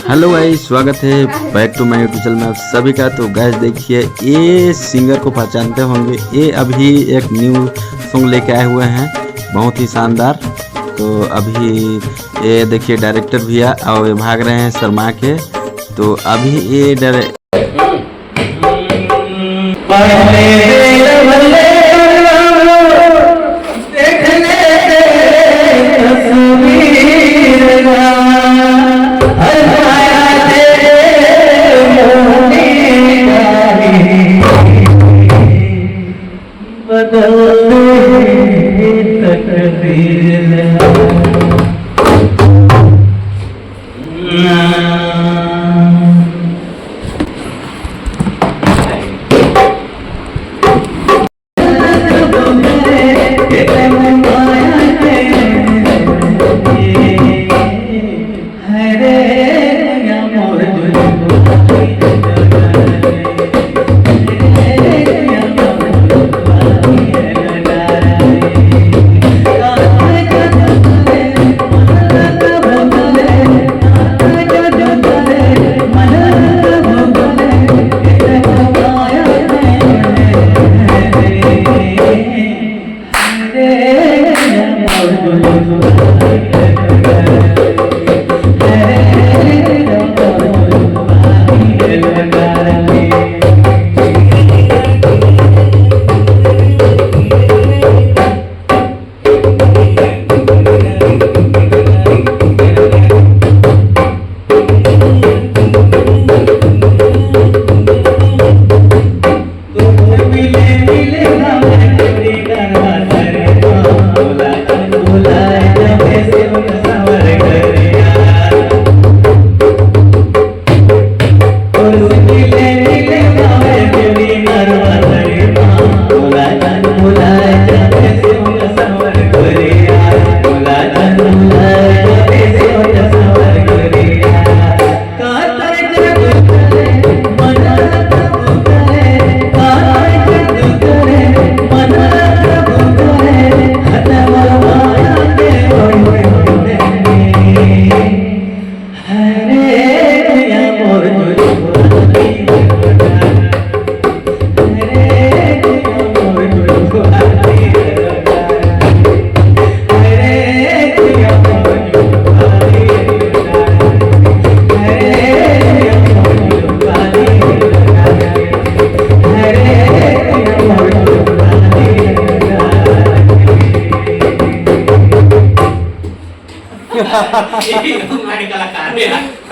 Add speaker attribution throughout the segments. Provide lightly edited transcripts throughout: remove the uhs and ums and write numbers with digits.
Speaker 1: Hello भाई, स्वागत है back to my YouTube channel में आप सभी का। तो गैस देखिए, ये सिंगर को पहचानते होंगे, ये अभी एक न्यू सॉन्ग लेके आए हुए हैं, बहुत ही शानदार। तो अभी ये देखिए डायरेक्टर भैया और ये भाग रहे हैं शर्मा के। तो अभी ये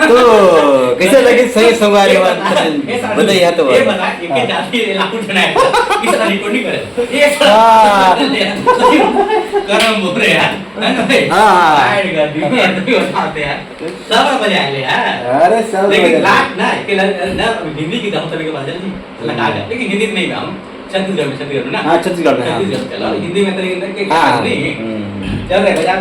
Speaker 2: तो कैसे लगे सही संवारी बताइए तो
Speaker 3: ये बता कि जाती लाखों बनाए किस तरह रिकॉर्डिंग करे ये करम बोल रहे यार हां साइड कर दी बताते हैं सब बजा ले यार। अरे सब लेकिन लाख ना कि ना हिंदी की दम तरह के बात नहीं लगा दे, लेकिन हिंदी में नहीं हम छत्तीसगढ़ में ना। हां छत्तीसगढ़ में चलो हिंदी में तरीके के नहीं चल रहे बजा